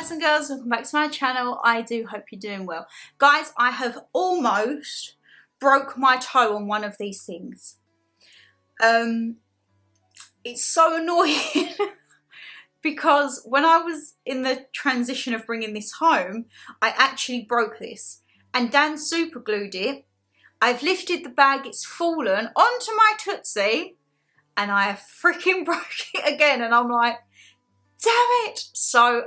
guys and girls, welcome back to my channel. I do hope you're doing well. Guys, I have almost broke my toe on one of these things. It's so annoying because when I was in the transition of bringing this home, I actually broke this and Dan super glued it. I've lifted the bag, it's fallen onto my Tootsie and I have freaking broke it again, and I'm like, damn it. So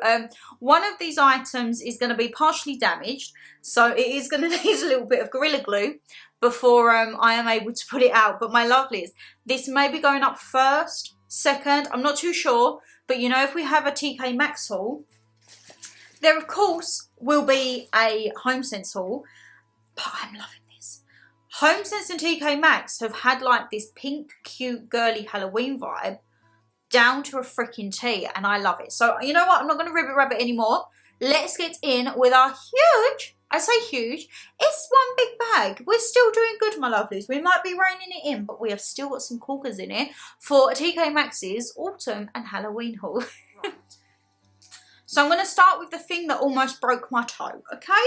one of these items is going to be partially damaged, so it is going to need a little bit of Gorilla Glue before I am able to put it out. But my lovelies, this may be going up first, second, I'm not too sure, but you know, if we have a TK Maxx haul, there of course will be a HomeSense haul, but I'm loving this. HomeSense and TK Maxx have had like this pink, cute, girly Halloween vibe down to a freaking T, and I love it. So you know what, I'm not going to ribbit rabbit anymore. Let's get in with our huge, I say huge, it's one big bag. We're still doing good, my lovelies. We might be reining it in, but we have still got some corkers in it for TK Maxx's autumn and Halloween haul. Right. So I'm going to start with the thing that almost broke my toe, okay?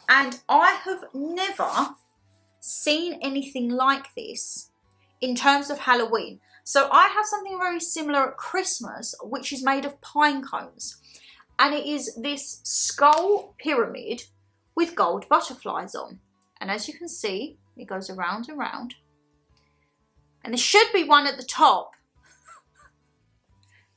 And I have never seen anything like this in terms of Halloween. So I have something very similar at Christmas, which is made of pine cones. And it is this skull pyramid with gold butterflies on. And as you can see, it goes around and round. And there should be one at the top.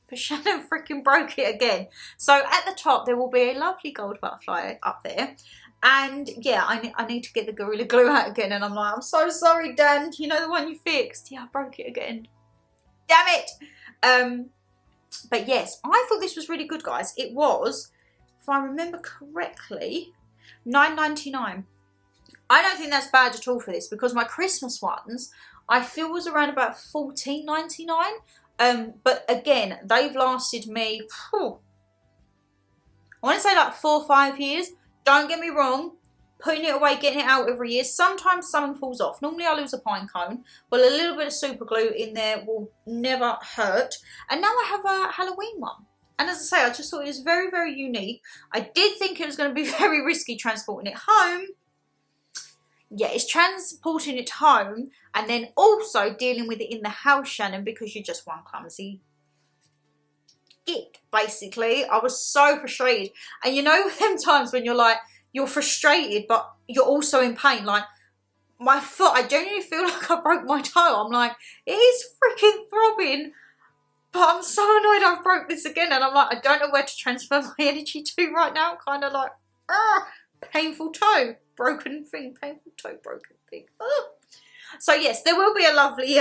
But Shannon freaking broke it again. So at the top, there will be a lovely gold butterfly up there. And yeah, I need to get the Gorilla Glue out again. And I'm like, I'm so sorry, Dan. You know the one you fixed? Yeah, I broke it again. Damn it. But yes, I thought this was really good, guys. It was, if I remember correctly, $9.99. I don't think that's bad at all for this, because my Christmas ones I feel was around about $14.99. But again, they've lasted me, I want to say like 4 or 5 years. Don't get me wrong, putting it away, getting it out every year, sometimes something falls off. Normally I lose a pine cone. Well, a little bit of super glue in there will never hurt. And now I have a Halloween one. And as I say, I just thought it was very, very unique. I did think it was going to be very risky transporting it home. Yeah, it's transporting it home and then also dealing with it in the house, Shannon, because you're just one clumsy git, basically. I was so frustrated. And you know them times when you're like, you're frustrated, but you're also in pain. Like, my foot, I genuinely feel like I broke my toe. I'm like, it is freaking throbbing, but I'm so annoyed I've broke this again. And I'm like, I don't know where to transfer my energy to right now. Kind of like, painful toe, broken thing, painful toe, broken thing. So yes, there will be a lovely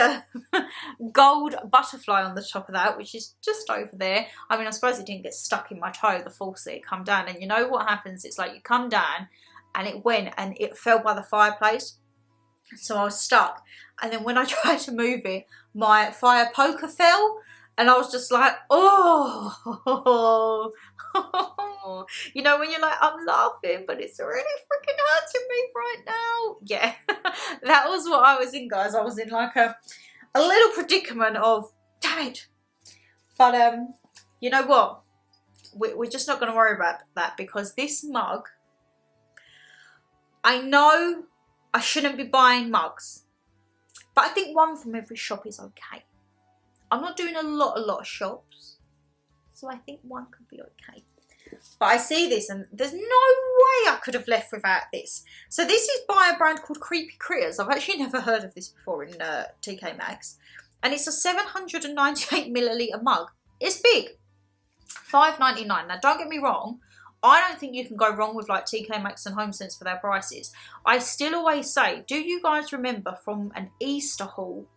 gold butterfly on the top of that, which is just over there. I mean, I suppose it didn't get stuck in my toe, the force that it come down. And you know what happens? It's like you come down and it went and it fell by the fireplace. So I was stuck. And then when I tried to move it, my fire poker fell. And I was just like, oh. You know, when you're like, I'm laughing, but it's really freaking hurting me right now. Yeah, that was what I was in, guys. I was in like a little predicament of, damn it. But you know what? We're just not going to worry about that, because this mug, I know I shouldn't be buying mugs, but I think one from every shop is okay. I'm not doing a lot of shops, so I think one could be okay. But I see this and there's no way I could have left without this. So this is by a brand called Creepy Critters. I've actually never heard of this before in TK Maxx. And it's a 798ml mug. It's big. $5.99. Now don't get me wrong, I don't think you can go wrong with like TK Maxx and HomeSense for their prices. I still always say, do you guys remember from an Easter haul?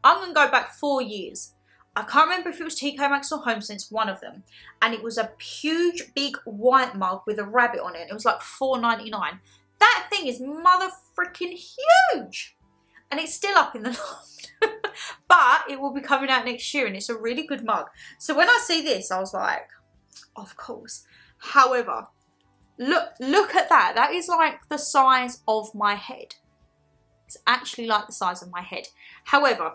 I'm going to go back 4 years. I can't remember if it was TK Maxx or HomeSense, one of them. And it was a huge, big white mug with a rabbit on it. It was like $4.99. That thing is mother freaking huge. And it's still up in the loft. But it will be coming out next year and it's a really good mug. So when I see this, I was like, of course. However, look at that. That is like the size of my head. It's actually like the size of my head. However,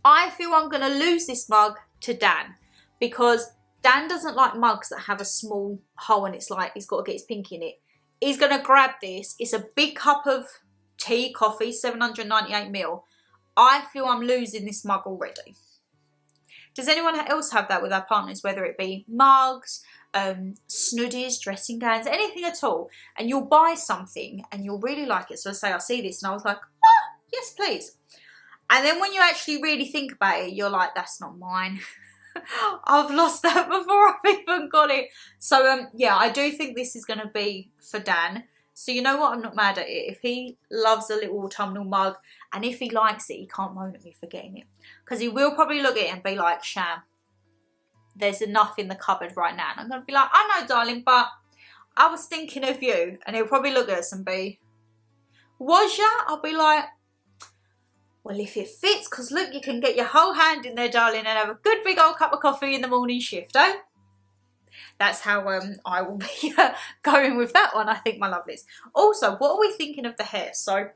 I feel I'm going to lose this mug to Dan, because Dan doesn't like mugs that have a small hole and it's like he's got to get his pinky in it. He's going to grab this. It's a big cup of tea, coffee, 798ml. I feel I'm losing this mug already. Does anyone else have that with our partners, whether it be mugs, snoodies, dressing gowns, anything at all? And you'll buy something and you'll really like it. So I say, I see this and I was like, oh, yes, please. And then when you actually really think about it, you're like, that's not mine. I've lost that before I've even got it. So, yeah, I do think this is going to be for Dan. So you know what? I'm not mad at it. If he loves a little autumnal mug and if he likes it, he can't moan at me for getting it. Because he will probably look at it and be like, Sham, there's enough in the cupboard right now. And I'm going to be like, I know, darling, but I was thinking of you. And he'll probably look at us and be, was ya? I'll be like, well, if it fits, because look, you can get your whole hand in there, darling, and have a good big old cup of coffee in the morning shift, eh? That's how I will be going with that one, I think, my lovelies. Also, what are we thinking of the hair? So,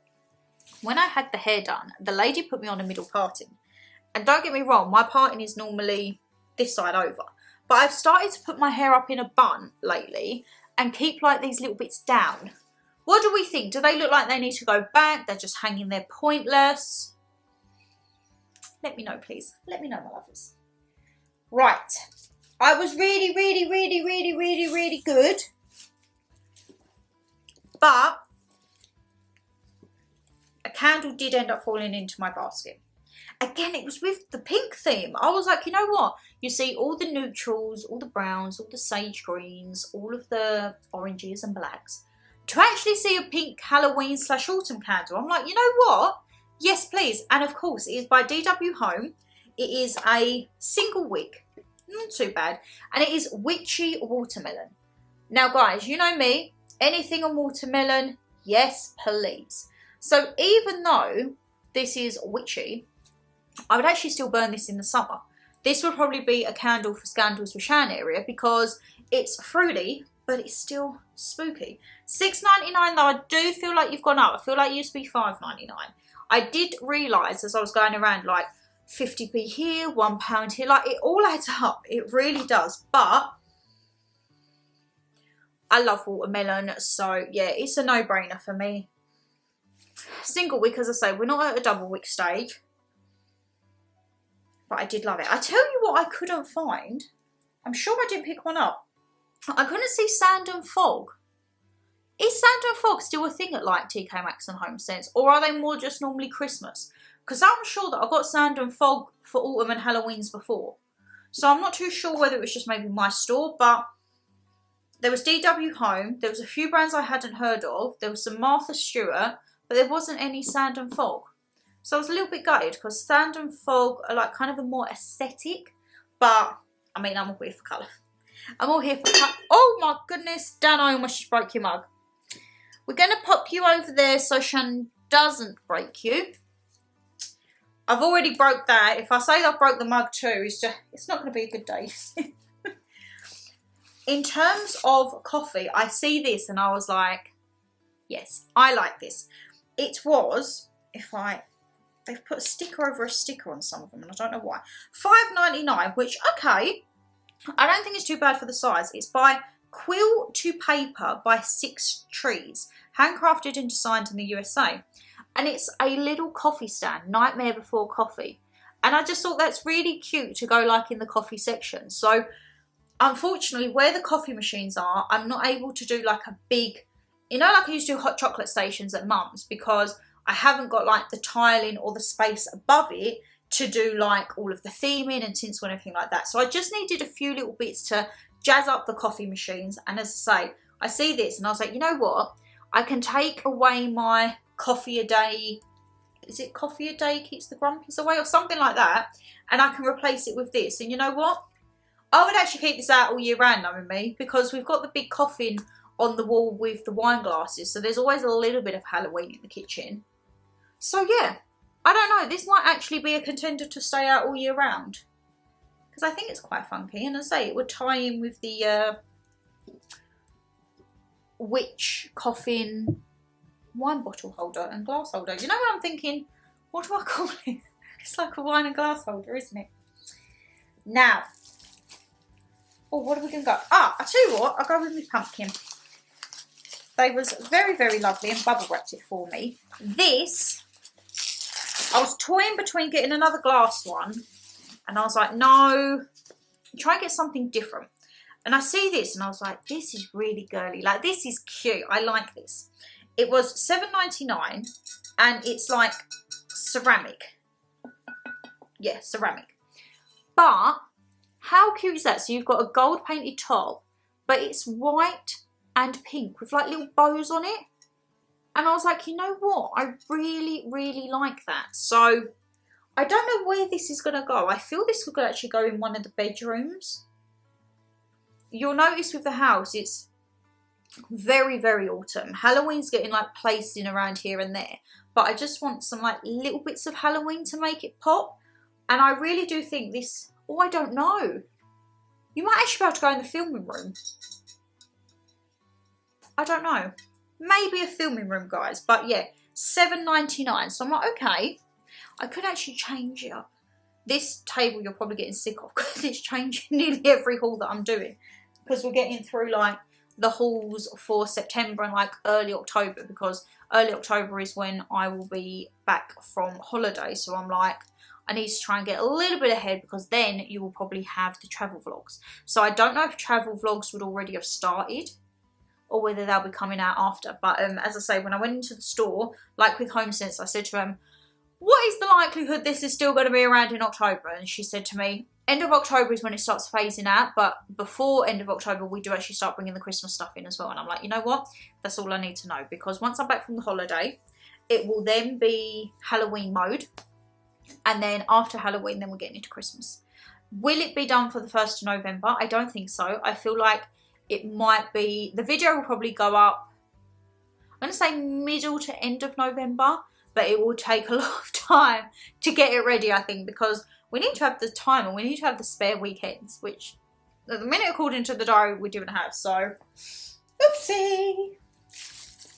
when I had the hair done, the lady put me on a middle parting. And don't get me wrong, my parting is normally this side over. But I've started to put my hair up in a bun lately and keep like these little bits down. What do we think? Do they look like they need to go back? They're just hanging there pointless? Let me know, please. Let me know, my lovers. Right. I was really good. But a candle did end up falling into my basket. Again, it was with the pink theme. I was like, you know what? You see all the neutrals, all the browns, all the sage greens, all of the oranges and blacks. To actually see a pink Halloween / autumn candle, I'm like, you know what? Yes, please. And of course, it is by DW Home. It is a single wick. Not too bad. And it is Witchy Watermelon. Now, guys, you know me. Anything on watermelon, yes, please. So even though this is witchy, I would actually still burn this in the summer. This would probably be a candle for Scandals with Shan area because it's fruity, but it's still spooky. $6.99 though, I do feel like you've gone up. I feel like it used to be $5.99. I did realise as I was going around, like, 50p here, £1 here, like, it all adds up. It really does. But I love watermelon, so, yeah, it's a no-brainer for me. Single wick, as I say, we're not at a double wick stage. But I did love it. I tell you what I couldn't find. I'm sure I didn't pick one up. I couldn't see sand and fog. Is sand and fog still a thing at like TK Maxx and HomeSense? Or are they more just normally Christmas? Because I'm sure that I got sand and fog for autumn and Halloween's before. So I'm not too sure whether it was just maybe my store. But there was DW Home. There was a few brands I hadn't heard of. There was some Martha Stewart. But there wasn't any sand and fog. So I was a little bit gutted because sand and fog are like kind of a more aesthetic. But, I mean, I'm all here for colour. I'm all here for colour. Oh my goodness, Dan, I almost just broke your mug. We're going to pop you over there so Shannon doesn't break you. I've already broke that. If I say I broke the mug too, it's not going to be a good day. In terms of coffee, I see this and I was like, yes, I like this. It was, they've put a sticker over a sticker on some of them and I don't know why. $5.99, which, okay, I don't think it's too bad for the size. It's by Quill to Paper by 6 Trees, handcrafted and designed in the USA. And it's a little coffee stand, Nightmare Before Coffee. And I just thought that's really cute to go like in the coffee section. So, unfortunately, where the coffee machines are, I'm not able to do like a big, you know, like I used to do hot chocolate stations at Mum's because I haven't got like the tiling or the space above it to do like all of the theming and tinsel and everything like that. So I just needed a few little bits to jazz up the coffee machines. And as I say, I see this and I was like, you know what? I can take away my coffee a day. Is it coffee a day keeps the grumpies away or something like that? And I can replace it with this. And you know what? I would actually keep this out all year round, knowing me, because we've got the big coffin on the wall with the wine glasses. So there's always a little bit of Halloween in the kitchen. So yeah, I don't know. This might actually be a contender to stay out all year round. Because I think it's quite funky. And as I say, it would tie in with the witch coffin wine bottle holder and glass holder. You know what I'm thinking? What do I call it? It's like a wine and glass holder, isn't it? Now, Oh, what are we going to go? Ah, I tell you what, I'll go with my pumpkin. They was very, very lovely and bubble wrapped it for me. This, I was toying between getting another glass one, and I was like, no, try and get something different. And I see this, and I was like, this is really girly. Like, this is cute. I like this. It was $7.99, and it's like ceramic. Yeah, ceramic. But how cute is that? So you've got a gold painted top, but it's white and pink with like little bows on it. And I was like, you know what? I really, really like that. So I don't know where this is going to go. I feel this could actually go in one of the bedrooms. You'll notice with the house, it's very, very autumn. Halloween's getting like placed in around here and there. But I just want some like little bits of Halloween to make it pop. And I really do think this, oh, I don't know. You might actually be able to go in the filming room. I don't know. Maybe a filming room, guys. But yeah, $7.99. So I'm like, okay, I could actually change it up. This table you're probably getting sick of because it's changing nearly every haul that I'm doing. Because we're getting through like the hauls for September and like early October. Because early October is when I will be back from holiday. So I'm like, I need to try and get a little bit ahead because then you will probably have the travel vlogs. So I don't know if travel vlogs would already have started or whether they'll be coming out after. But as I say, when I went into the store, like with HomeSense, I said to them, what is the likelihood this is still going to be around in October? And she said to me, end of October is when it starts phasing out. But before end of October, we do actually start bringing the Christmas stuff in as well. And I'm like, you know what? That's all I need to know. Because once I'm back from the holiday, it will then be Halloween mode. And then after Halloween, then we're getting into Christmas. Will it be done for the 1st of November? I don't think so. I feel like it might be, the video will probably go up, I'm going to say middle to end of November, but it will take a lot of time to get it ready, I think, because we need to have the time and we need to have the spare weekends, which at the minute, according to the diary, we don't have. So, oopsie.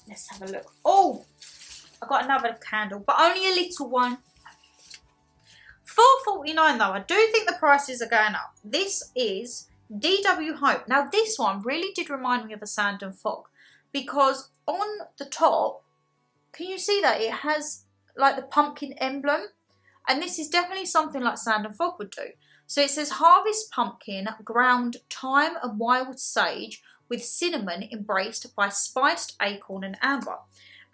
Let's have a look. Oh, I got another candle, but only a little one. $4.49 though. I do think the prices are going up. This is DW Home. Now this one really did remind me of a Sand and Fog because on the top, can you see that it has like the pumpkin emblem? And this is definitely something like Sand and Fog would do. So it says harvest pumpkin, ground thyme and wild sage with cinnamon embraced by spiced acorn and amber.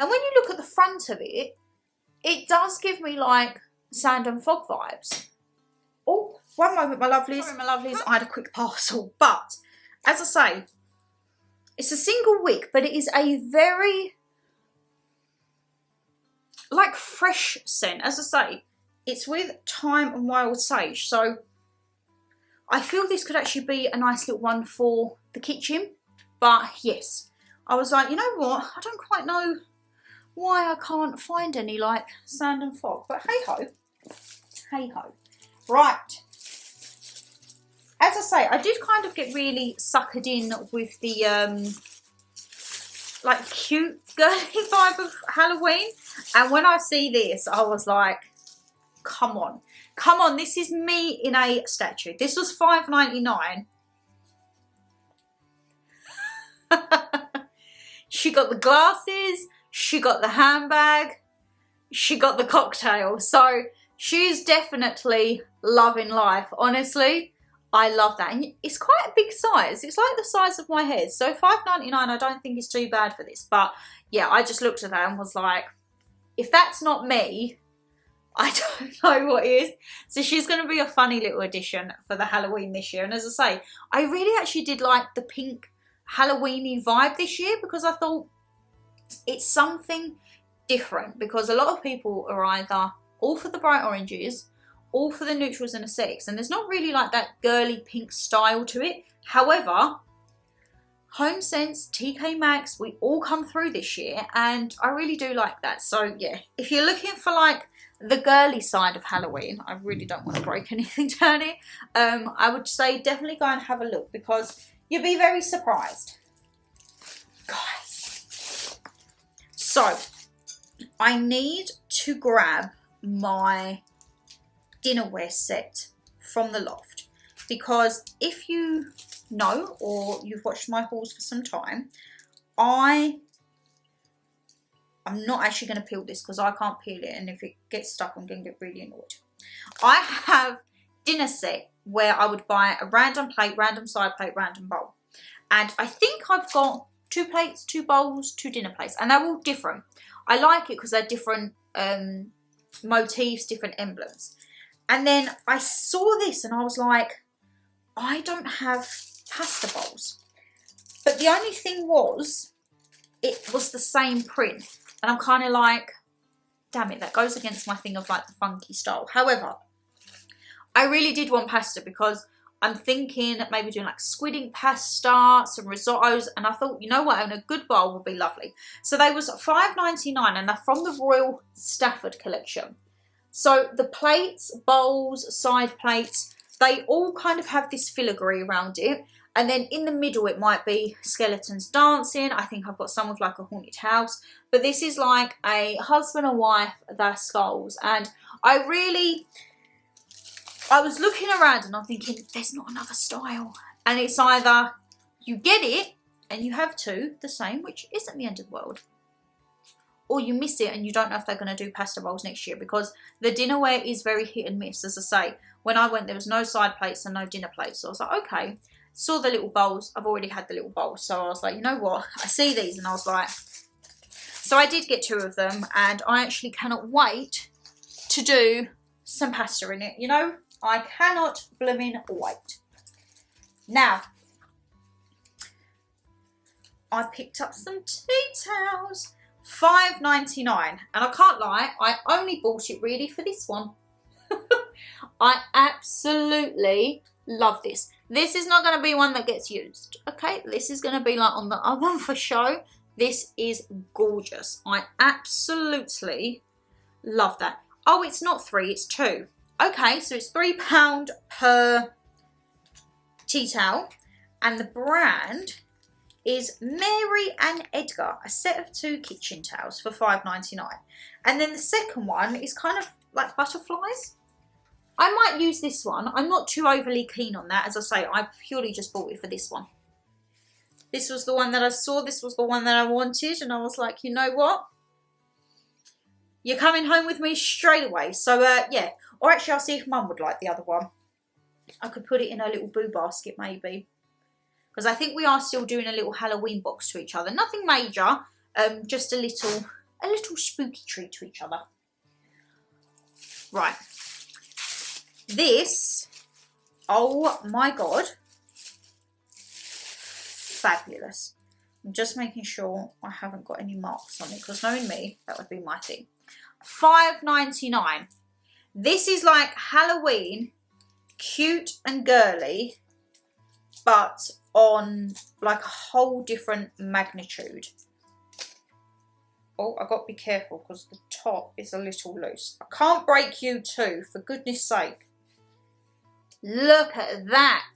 And when you look at the front of it, it does give me like Sand and Fog vibes. Oh, one moment, my lovelies. Sorry, my lovelies, I had a quick parcel. But, as I say, it's a single wick, but it is a very, like, fresh scent. As I say, it's with thyme and wild sage. So, I feel this could actually be a nice little one for the kitchen. But, yes, I was like, you know what? I don't quite know why I can't find any, like, Sand and Fog. But, hey-ho. Hey-ho. Right. As I say, I did kind of get really suckered in with the, like, cute girly vibe of Halloween. And when I see this, I was like, come on. Come on, this is me in a statue. This was $5.99. She got the glasses. She got the handbag. She got the cocktail. So she's definitely loving life. Honestly, I love that. And it's quite a big size. It's like the size of my head. So $5.99 I don't think is too bad for this. But yeah, I just looked at that and was like, if that's not me, I don't know what is. So she's going to be a funny little addition for the Halloween this year. And as I say, I really actually did like the pink Halloweeny vibe this year because I thought it's something different. Because a lot of people are either all for the bright oranges, all for the neutrals and aesthetics. And there's not really like that girly pink style to it. However, HomeSense, TK Maxx, we all come through this year. And I really do like that. So yeah, if you're looking for like the girly side of Halloween, I really don't want to break anything down here. I would say definitely go and have a look because you'll be very surprised. Guys. So, I need to grab my dinnerware set from the loft because if you know, or you've watched my hauls for some time, I'm not actually going to peel this because I can't peel it, and if it gets stuck I'm going to get really annoyed. I have dinner set where I would buy a random plate, random side plate, random bowl. And I think I've got 2 plates, 2 bowls, 2 dinner plates, and they're all different. I like it because they're different motifs, different emblems. And then I saw this and I was like, I don't have pasta bowls. But the only thing was, it was the same print. And I'm kind of like, damn it, that goes against my thing of like the funky style. However, I really did want pasta because I'm thinking maybe doing like squid ink pasta, some risottos, and I thought, you know what, and a good bowl would be lovely. So they was $5.99 and they're from the Royal Stafford collection. So the plates, bowls, side plates, they all kind of have this filigree around it. And then in the middle it might be skeletons dancing. I think I've got some with like a haunted house. But this is like a husband and wife, their skulls. And I was looking around and I'm thinking, there's not another style. And it's either you get it and you have 2 the same, which isn't the end of the world, or you miss it and you don't know if they're going to do pasta bowls next year, because the dinnerware is very hit and miss. As I say, when I went there was no side plates and no dinner plates. So I was like, okay, saw the little bowls. I've already had the little bowls. So I was like, you know what? I see these and I was like, so I did get 2 of them and I actually cannot wait to do some pasta in it, you know? I cannot blooming wait. Now, I picked up some tea towels, $5.99, and I can't lie, I only bought it really for this one. I absolutely love this. This is not going to be one that gets used, okay? This is going to be like on the oven for show. This is gorgeous. I absolutely love that. Oh, it's not 3, it's 2. Okay, so it's £3 per tea towel, and the brand is Mary and Edgar, a set of 2 kitchen towels for $5.99. And then the second one is kind of like butterflies. I might use this one. I'm not too overly keen on that. As I say, I purely just bought it for this one. This was the one that I saw. This was the one that I wanted, and I was like, you know what? You're coming home with me straight away. So, yeah. Or actually, I'll see if Mum would like the other one. I could put it in a little boo basket, maybe. Because I think we are still doing a little Halloween box to each other. Nothing major. Just a little spooky treat to each other. Right. This. Oh, my God. Fabulous. I'm just making sure I haven't got any marks on it. Because knowing me, that would be my thing. $5.99. This is like Halloween, cute and girly, but on like a whole different magnitude. Oh, I've got to be careful because the top is a little loose. I can't break you too, for goodness sake. Look at that.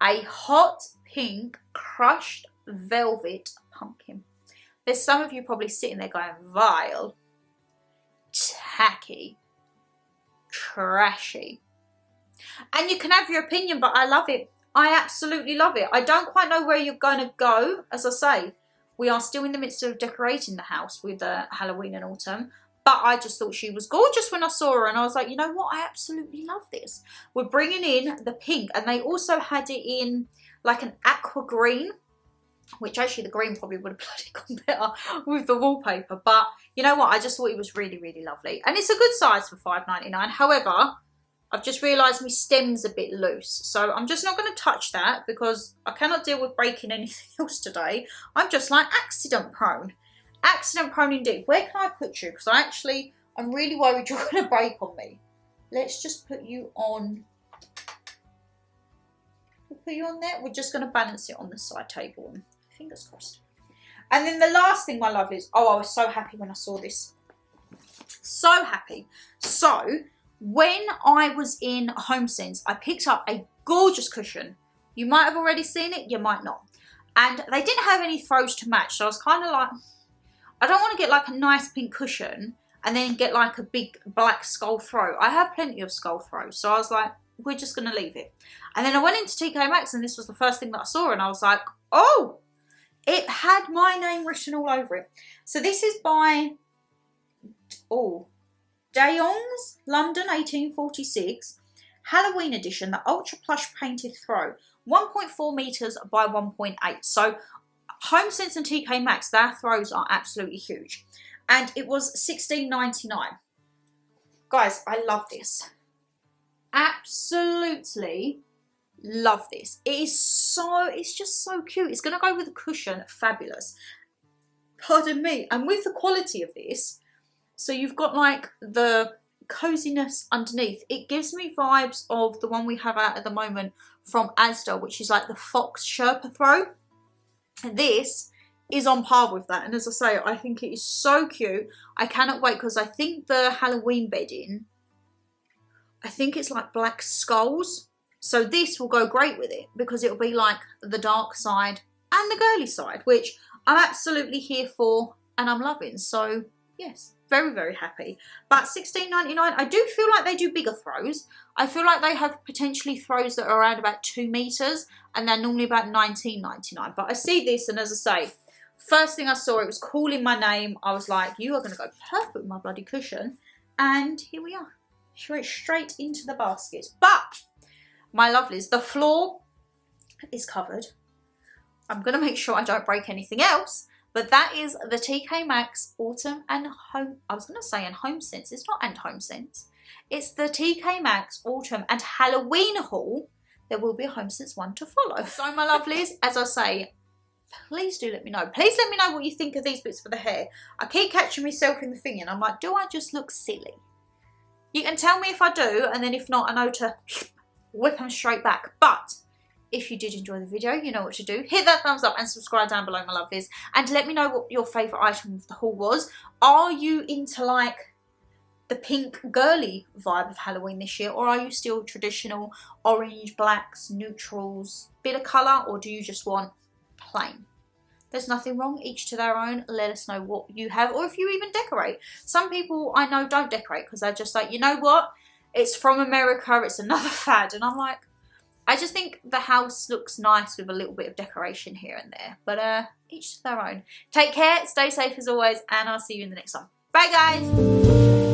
A hot pink crushed velvet pumpkin. There's some of you probably sitting there going, vile, tacky, trashy. And you can have your opinion, but I love it. I absolutely love it. I don't quite know where you're going to go. As I say, we are still in the midst of decorating the house with Halloween and autumn. But I just thought she was gorgeous when I saw her. And I was like, you know what? I absolutely love this. We're bringing in the pink. And they also had it in like an aqua green. Which actually the green probably would have bloody gone better with the wallpaper. But you know what? I just thought it was really, really lovely. And it's a good size for $5.99. However, I've just realised my stem's a bit loose. So I'm just not going to touch that because I cannot deal with breaking anything else today. I'm just like accident prone. Accident prone indeed. Where can I put you? Because I'm really worried you're going to break on me. Let's just put you on. We'll put you on there. We're just going to balance it on the side table. Fingers crossed. And then the last thing, my love, is, oh, I was so happy when I saw this. So happy. So, when I was in HomeSense, I picked up a gorgeous cushion. You might have already seen it, you might not. And they didn't have any throws to match, so I was kind of like, I don't want to get like a nice pink cushion and then get like a big black skull throw. I have plenty of skull throws, so I was like, we're just going to leave it. And then I went into TK Maxx and this was the first thing that I saw and I was like, oh, it had my name written all over it. So this is by, Dayong's London 1846 Halloween edition, the ultra plush painted throw, 1.4 meters by 1.8. So HomeSense and TK Maxx, their throws are absolutely huge. And it was $16.99. Guys, I love this. Absolutely love this. It's just so cute. It's going to go with a cushion. Fabulous. Pardon me. And with the quality of this, so you've got like the coziness underneath. It gives me vibes of the one we have out at the moment from Asda, which is like the Fox Sherpa throw. And this is on par with that. And as I say, I think it is so cute. I cannot wait because I think the Halloween bedding, I think it's like black skulls. So this will go great with it because it'll be like the dark side and the girly side, which I'm absolutely here for and I'm loving. So yes, very, very happy. But $16.99, I do feel like they do bigger throws. I feel like they have potentially throws that are around about 2 meters and they're normally about $19.99. But I see this and as I say, first thing I saw, it was calling my name. I was like, you are going to go perfect with my bloody cushion. And here we are. Straight into the basket. But, my lovelies, the floor is covered. I'm going to make sure I don't break anything else. But that is the TK Maxx Autumn and Home... I was going to say and HomeSense. It's not and HomeSense. It's the TK Maxx Autumn and Halloween haul. There will be a HomeSense one to follow. So, my lovelies, as I say, please do let me know. Please let me know what you think of these bits for the hair. I keep catching myself in the thing and I'm like, do I just look silly? You can tell me if I do, and then if not, I know to whip them straight back. But if you did enjoy the video, you know what to do. Hit that thumbs up and subscribe down below, my lovelies. And let me know what your favourite item of the haul was. Are you into like the pink girly vibe of Halloween this year? Or are you still traditional orange, blacks, neutrals, bit of colour? Or do you just want plain? There's nothing wrong, each to their own. Let us know what you have or if you even decorate. Some people I know don't decorate because they're just like, you know what? It's from America, it's another fad. And I'm like, I just think the house looks nice with a little bit of decoration here and there. But each to their own. Take care, stay safe as always, and I'll see you in the next one. Bye guys!